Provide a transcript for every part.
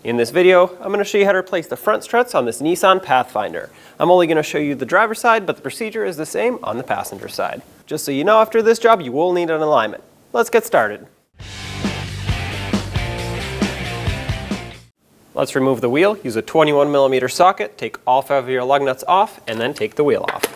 In this video, I'm going to show you how to replace the front struts on this Nissan Pathfinder. I'm only going to show you the driver's side, but the procedure is the same on the passenger side. Just so you know, after this job, you will need an alignment. Let's get started. Let's remove the wheel. Use a 21mm socket, take all 5 of your lug nuts off, and then take the wheel off.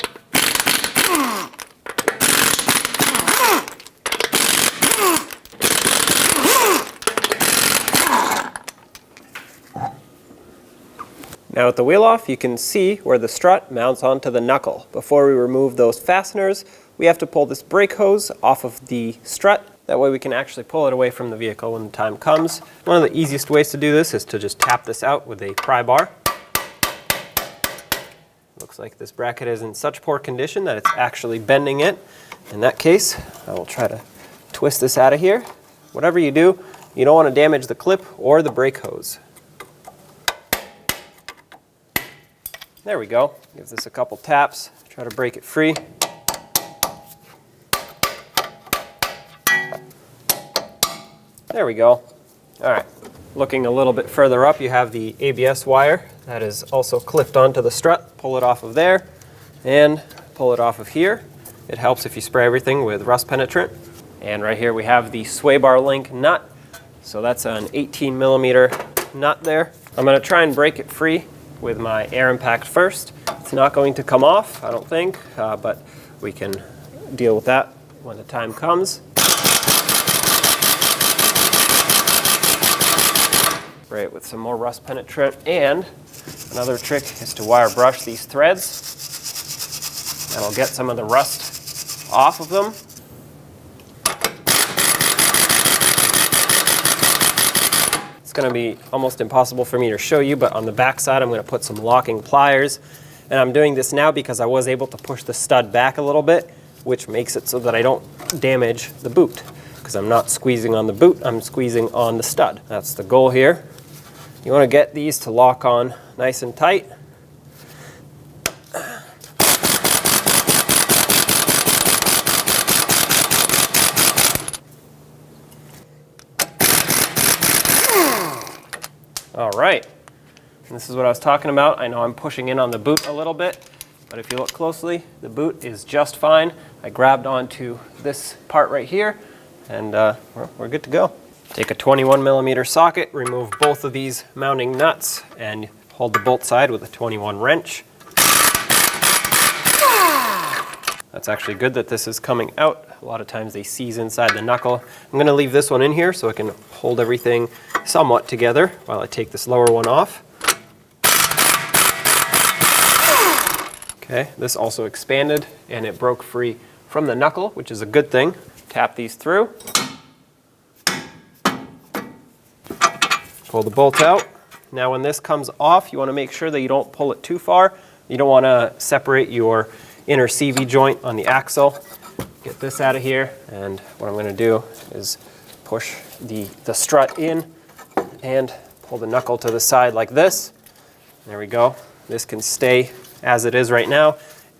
Now with the wheel off, you can see where the strut mounts onto the knuckle. Before we remove those fasteners, we have to pull this brake hose off of the strut. That way we can actually pull it away from the vehicle when the time comes. One of the easiest ways to do this is to just tap this out with a pry bar. Looks like this bracket is in such poor condition that it's actually bending it. In that case, I will try to twist this out of here. Whatever you do, you don't want to damage the clip or the brake hose. There we go. Give this a couple taps, try to break it free. There we go. All right. Looking a little bit further up, you have the ABS wire that is also clipped onto the strut. Pull it off of there and pull it off of here. It helps if you spray everything with rust penetrant. And right here we have the sway bar link nut. So that's an 18mm nut there. I'm going to try and break it free with my air impact first. It's not going to come off, I don't think, but we can deal with that when the time comes. Spray it with some more rust penetrant, and another trick is to wire brush these threads. That'll get some of the rust off of them. It's going to be almost impossible for me to show you, but on the back side I'm going to put some locking pliers. And I'm doing this now because I was able to push the stud back a little bit, which makes it so that I don't damage the boot. Because I'm not squeezing on the boot, I'm squeezing on the stud. That's the goal here. You want to get these to lock on nice and tight. All right, and this is what I was talking about. I know I'm pushing in on the boot a little bit, but if you look closely, the boot is just fine. I grabbed onto this part right here, and we're good to go. Take a 21mm socket, remove both of these mounting nuts, and hold the bolt side with a 21 wrench. That's actually good that this is coming out. A lot of times they seize inside the knuckle. I'm going to leave this one in here so I can hold everything somewhat together while I take this lower one off. Okay, this also expanded and it broke free from the knuckle, which is a good thing. Tap these through. Pull the bolt out. Now when this comes off, you want to make sure that you don't pull it too far. You don't want to separate your inner CV joint on the axle. Get this out of here, and what I'm going to do is push the strut in and pull the knuckle to the side like this. There we go. This can stay as it is right now.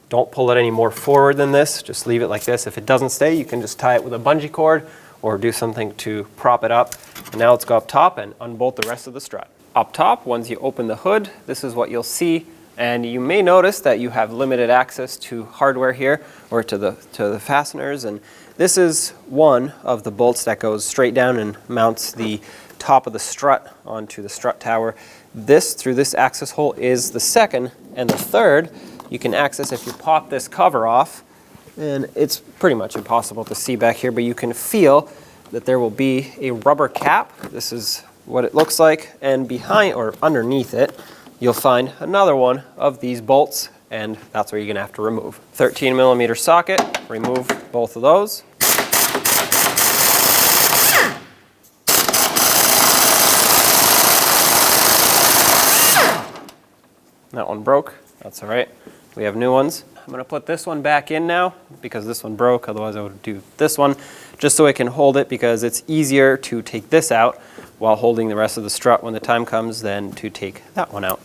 Don't pull it any more forward than this. Just leave it like this. If it doesn't stay, you can just tie it with a bungee cord or do something to prop it up. And now let's go up top and unbolt the rest of the strut. Up top, once you open the hood, this is what you'll see. And you may notice that you have limited access to hardware here, or to the fasteners. And this is one of the bolts that goes straight down and mounts the top of the strut onto the strut tower. This, through this access hole, is the second. And the third, you can access if you pop this cover off. And it's pretty much impossible to see back here, but you can feel that there will be a rubber cap. This is what it looks like. And behind, or underneath it, you'll find another one of these bolts, and that's where you're going to have to remove. 13mm socket, remove both of those. That one broke, that's all right. We have new ones. I'm going to put this one back in now because this one broke, otherwise I would do this one, just so I can hold it, because it's easier to take this out while holding the rest of the strut when the time comes than to take that one out.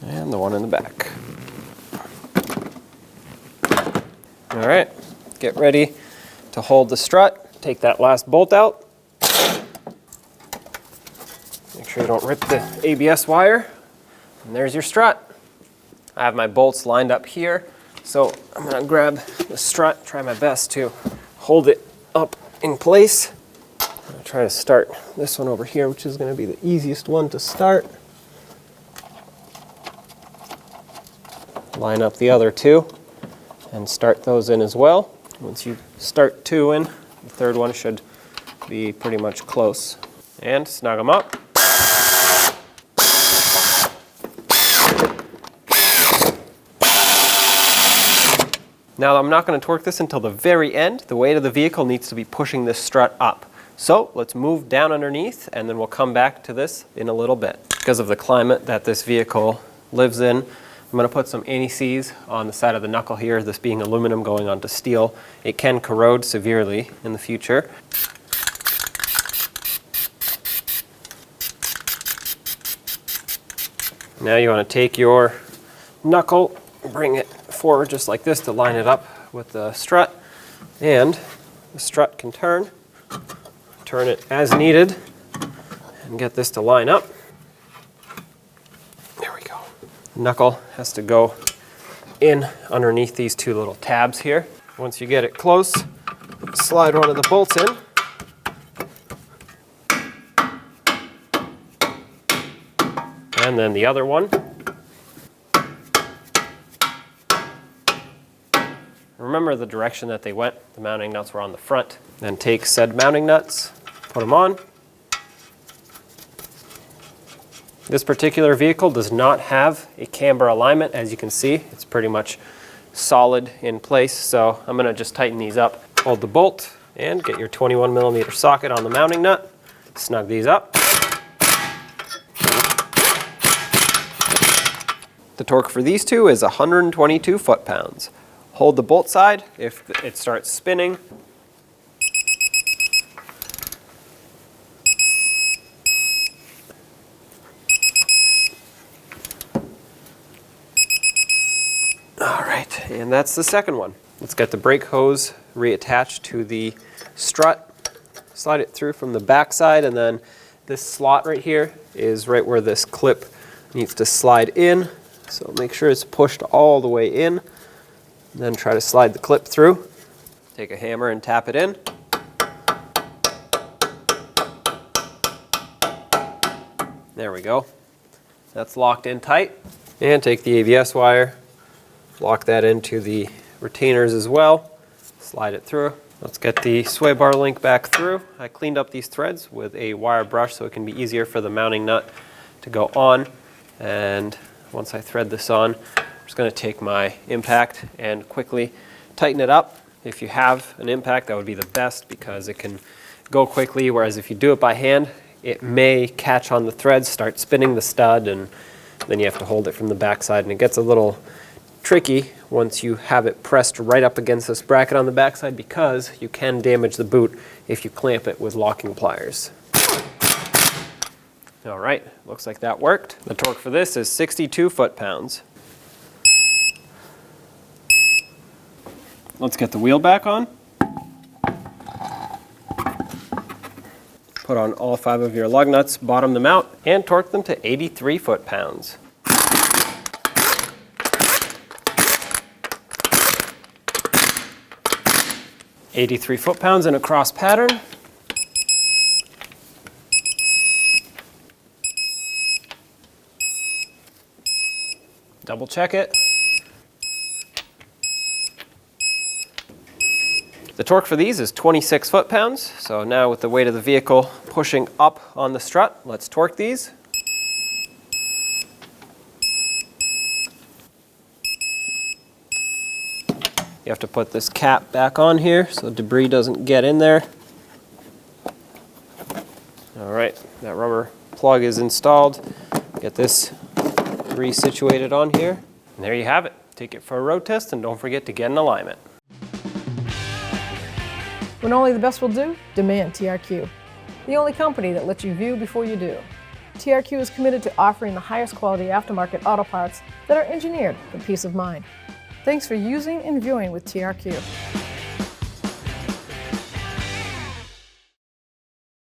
And the one in the back. All right, get ready to hold the strut. Take that last bolt out. sure you don't rip the ABS wire. And there's your strut. I have my bolts lined up here, so I'm going to grab the strut, try my best to hold it up in place. I'm going to try to start this one over here, which is going to be the easiest one to start. Line up the other two and start those in as well. Once you start two in, the third one should be pretty much close. And snug them up. Now I'm not going to torque this until the very end. The weight of the vehicle needs to be pushing this strut up. So let's move down underneath and then we'll come back to this in a little bit. Because of the climate that this vehicle lives in, I'm going to put some anti-seize on the side of the knuckle here, this being aluminum going onto steel. It can corrode severely in the future. Now you want to take your knuckle, bring it forward just like this to line it up with the strut, and the strut can turn it as needed and get this to line up. There we go. Knuckle has to go in underneath these two little tabs here. Once you get it close, slide one of the bolts in. And then the other one. Remember the direction that they went. The mounting nuts were on the front. Then take said mounting nuts, put them on. This particular vehicle does not have a camber alignment. As you can see, it's pretty much solid in place. So I'm going to just tighten these up. Hold the bolt and get your 21mm socket on the mounting nut. Snug these up. The torque for these two is 122 foot-pounds. Hold the bolt side. If it starts spinning, all right, and that's the second one. Let's get the brake hose reattached to the strut. Slide it through from the back side, and then this slot right here is right where this clip needs to slide in. So make sure it's pushed all the way in. Then try to slide the clip through. Take a hammer and tap it in. There we go. That's locked in tight. And take the ABS wire, lock that into the retainers as well. Slide it through. Let's get the sway bar link back through. I cleaned up these threads with a wire brush so it can be easier for the mounting nut to go on. And once I thread this on, I'm just going to take my impact and quickly tighten it up. If you have an impact, that would be the best because it can go quickly, whereas if you do it by hand, it may catch on the threads, start spinning the stud, and then you have to hold it from the back side, and it gets a little tricky once you have it pressed right up against this bracket on the back side because you can damage the boot if you clamp it with locking pliers. All right, looks like that worked. The torque for this is 62 foot-pounds. Let's get the wheel back on. Put on all 5 of your lug nuts, bottom them out, and torque them to 83 foot-pounds. .83 foot-pounds in a cross pattern. Double check it. The torque for these is 26 foot-pounds. So now with the weight of the vehicle pushing up on the strut, let's torque these. You have to put this cap back on here so debris doesn't get in there. All right, that rubber plug is installed. Get this resituated on here. And there you have it. Take it for a road test and don't forget to get in alignment. When only the best will do, demand TRQ. The only company that lets you view before you do. TRQ is committed to offering the highest quality aftermarket auto parts that are engineered for peace of mind. Thanks for using and viewing with TRQ.